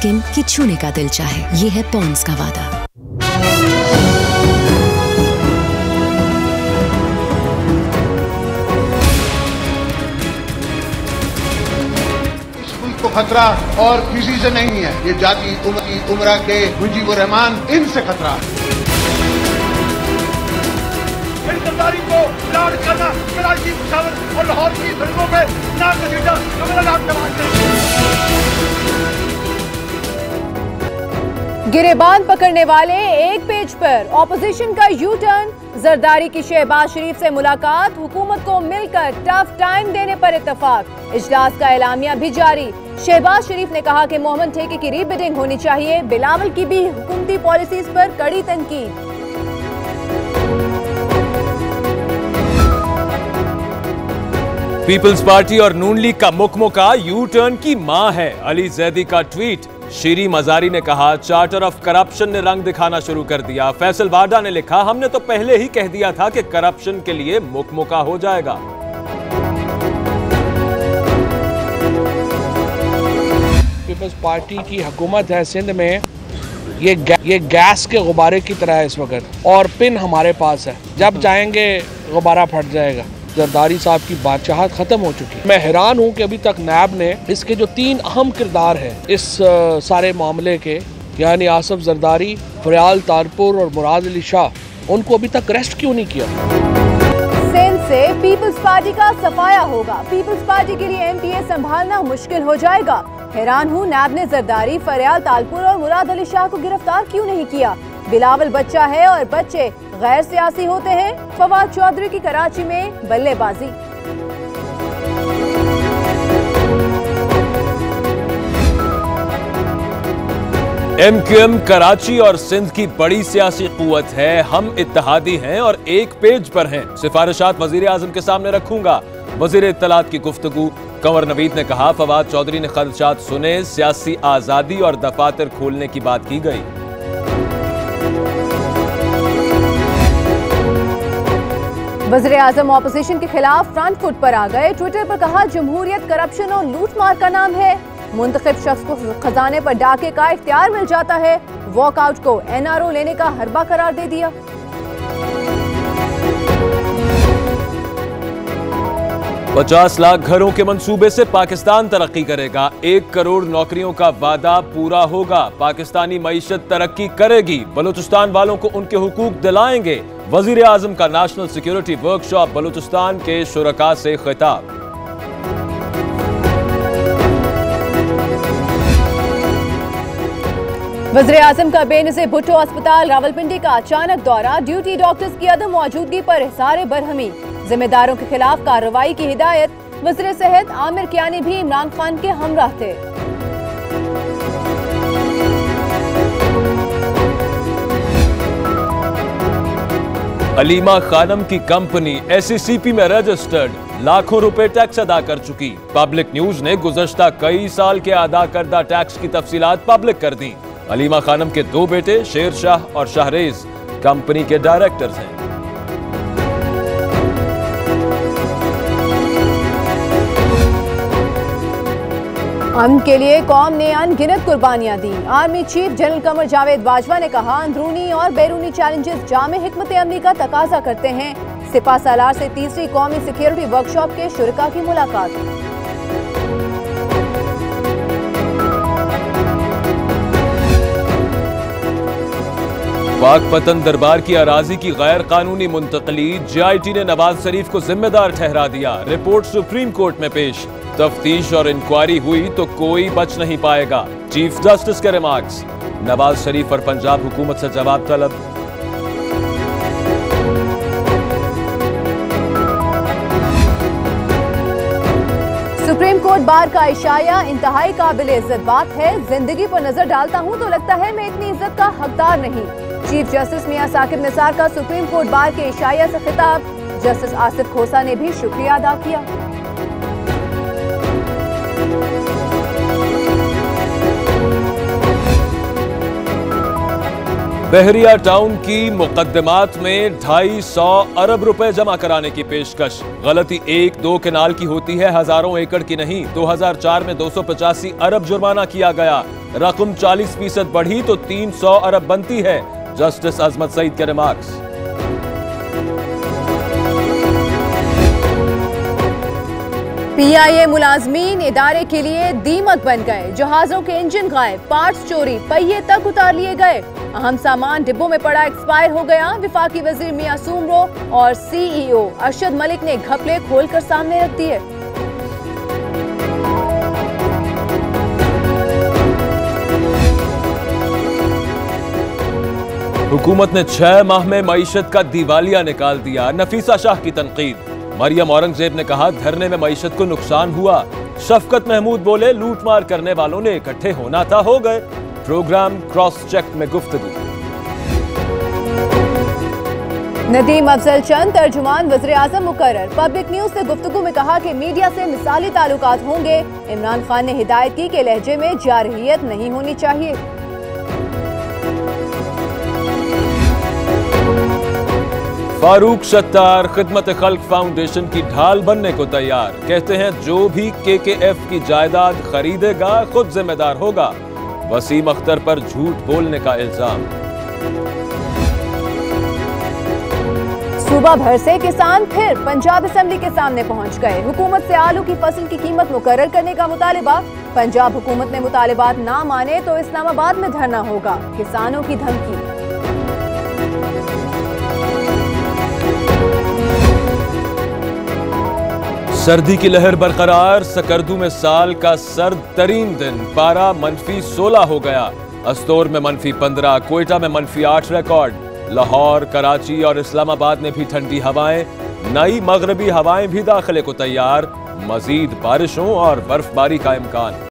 Skin कि छूने का दिल चाहे। ये है पॉन्ड्स का वादा। को खतरा और किसी से नहीं है, ये जाति उम्र के मुजीबुर रहमान, इनसे खतरा है। सरदारी को लाड़ करना, कराची, पेशावर और लाहौर की सड़कों पे नाक घसीटा गिरेबान पकड़ने वाले एक पेज पर ऑपोजिशन का यू टर्न, जरदारी की शहबाज शरीफ से मुलाकात, हुकूमत को मिलकर टफ टाइम देने पर इत्तेफाक, इजलास का एलामिया भी जारी। शहबाज शरीफ ने कहा कि मोहम्मद ठेके की रीबिडिंग होनी चाहिए, बिलावल की भी हुकूमती पॉलिसीज पर कड़ी तनकीद। पीपल्स पार्टी और नून लीग का मुकमुका यू टर्न की मां है। अली जैदी का ट्वीट। शीरी मजारी ने कहा चार्टर ऑफ करप्शन ने रंग दिखाना शुरू कर दिया। फैसल वाडा ने लिखा हमने तो पहले ही कह दिया था कि करप्शन के लिए मुकमुका हो जाएगा। पीपल्स पार्टी की हुकूमत है सिंध में, ये गैस के गुब्बारे की तरह है इस वक्त, और पिन हमारे पास है, जब जाएंगे गुब्बारा फट जाएगा। जरदारी साहब की बादशाहत खत्म हो चुकी है। मैं हैरान हूं कि अभी तक नैब ने इसके जो 3 अहम किरदार हैं इस सारे मामले के, यानी आसिफ जरदारी, फरियाल तारपुर और मुराद अली शाह, उनको अभी तक अरेस्ट क्यों नहीं किया? सिंध से पीपल्स पार्टी का सफाया होगा, पीपल्स पार्टी के लिए एमपीए संभालना मुश्किल हो जाएगा। हैरान हूं नैब ने जरदारी, फरियाल तारपुर और मुराद अली शाह को गिरफ्तार क्यों नहीं किया? बिलावल बच्चा है और बच्चे गैर सियासी होते हैं। फवाद चौधरी की कराची में बल्लेबाजी। एमक्यूएम कराची और सिंध की बड़ी सियासी कुव्वत है। हम इत्तेहादी हैं और एक पेज पर हैं। सिफारिशात वजीर आजम के सामने रखूंगा। वजीर इत्तलात की गुफ्तगू। कंवर नवीद ने कहा फवाद चौधरी ने खदशात सुने, सियासी आजादी और दफातर खोलने की बात की गई। वज़ीर आज़म ऑपोजिशन के खिलाफ फ्रंट फुट पर आ गए। ट्विटर पर कहा जमहूरियत करप्शन और लूटमार का नाम है। मुंतखब शख्स को खजाने पर डाके का इख्तियार मिल जाता है। वॉकआउट को एनआरओ लेने का हरबा करार दे दिया। $50 लाख घरों के मंसूबे से पाकिस्तान तरक्की करेगा। 1 करोड़ नौकरियों का वादा पूरा होगा। पाकिस्तानी मईशत तरक्की करेगी। बलूचिस्तान वालों को उनके हुकूक दिलाएंगे। वजीर आजम का नेशनल सिक्योरिटी वर्कशॉप। बलूचिस्तान के शुरका से खिताब। वज़ीर आज़म का बेनज़ीर भुट्टो अस्पताल रावलपिंडी का अचानक दौरा। ड्यूटी डॉक्टर्स की अदम मौजूदगी पर हिसारे बरहमी। जिम्मेदारों के खिलाफ कार्रवाई की हिदायत। वज़ीर सेहत आमिर कियानी भी इमरान खान के हमराह थे। अलीमा खानम की कंपनी SECP में रजिस्टर्ड, लाखों रुपए टैक्स अदा कर चुकी। पब्लिक न्यूज ने गुज़श्ता कई साल के अदा करदा टैक्स की तफसीलात पब्लिक कर दी। अलीमा खानम के 2 बेटे शेर शाह और शाहरेज कंपनी के डायरेक्टर्स हैं। अमन के लिए कौम ने अनगिनत कुर्बानियां दी। Army chief general Qamar Javed Bajwa ने कहा अंदरूनी और बैरूनी चैलेंजेस जामे हिकमत अमली का तकाजा करते हैं। सिपा सालार से तीसरी कौमी सिक्योरिटी वर्कशॉप के शुरका की मुलाकात। पाक पतन दरबार की अराजी की गैर कानूनी मुंतकली। JIT ने नवाज शरीफ को जिम्मेदार ठहरा दिया। रिपोर्ट सुप्रीम कोर्ट में पेश। तफ्तीश और इंक्वायरी हुई तो कोई बच नहीं पाएगा। चीफ जस्टिस के रिमार्क्स। नवाज शरीफ और पंजाब हुकूमत से जवाब तलब। सुप्रीम कोर्ट बार का इशाया इंतहाई काबिल इज्जत बात है। जिंदगी पर नजर डालता हूं तो लगता है मैं इतनी इज्जत का हकदार नहीं। चीफ जस्टिस मियां साकिब निसार का सुप्रीम कोर्ट बार के इशाया से खिताब। जस्टिस आसिफ खोसा ने भी शुक्रिया अदा किया। बहरिया टाउन की मुकदमात में 250 अरब रुपए जमा कराने की पेशकश। गलती 1-2 केनाल की होती है, हजारों एकड़ की नहीं। 2004 में 285 अरब जुर्माना किया गया। रकम 40% बढ़ी तो 300 अरब बनती है। जस्टिस अजमत सईद के रिमार्क्स। पीआईए मुलाजमीन इदारे के लिए दीमक बन गए। जहाजों के इंजन गायब, पार्ट्स चोरी, पहिए तक उतार लिए गए। अहम सामान डिब्बों में पड़ा एक्सपायर हो गया। विफाकी वजीर मियां सुमरो और सीईओ अरशद मलिक ने घपले खोलकर सामने रख दिए। हुकूमत ने 6 माह में मईशत का दिवालिया निकाल दिया। नफीसा शाह की तनकीद। मरियम औरंगजेब ने कहा धरने में मईशत को नुकसान हुआ। शफकत महमूद बोले लूटमार करने वालों ने इकट्ठे होना था, हो गए। प्रोग्राम क्रॉस चेक में गुफ्तगू। नदीम अफजल चंद तर्जुमान वज़ीर आज़म मुकर्रर। पब्लिक न्यूज से गुफ्तगू में कहा कि मीडिया से मिसाली ताल्लुकात होंगे। इमरान खान ने हिदायत की कि लहजे में जारहियत नहीं होनी चाहिए। फारूक सत्तार खिदमत खल्क फाउंडेशन की ढाल बनने को तैयार। कहते हैं जो भी KKF की जायदाद खरीदेगा खुद जिम्मेदार होगा। वसीम अख्तर पर झूठ बोलने का इल्जाम। सूबा भर से किसान फिर पंजाब असेंबली के सामने पहुंच गए। हुकूमत से आलू की फसल की कीमत मुकर्रर करने का मुतालिबा। पंजाब हुकूमत ने मुतालिबात ना माने तो इस्लामाबाद में धरना होगा। किसानों की धमकी। सर्दी की लहर बरकरार। सकरदू में साल का सर्द तरीन दिन। पारा -16 हो गया। अस्तोर में -15, कोयटा में -8 रिकॉर्ड। लाहौर, कराची और इस्लामाबाद में भी ठंडी हवाएं। नई मगरबी हवाएं भी दाखिले को तैयार। मजीद बारिशों और बर्फबारी का इम्कान।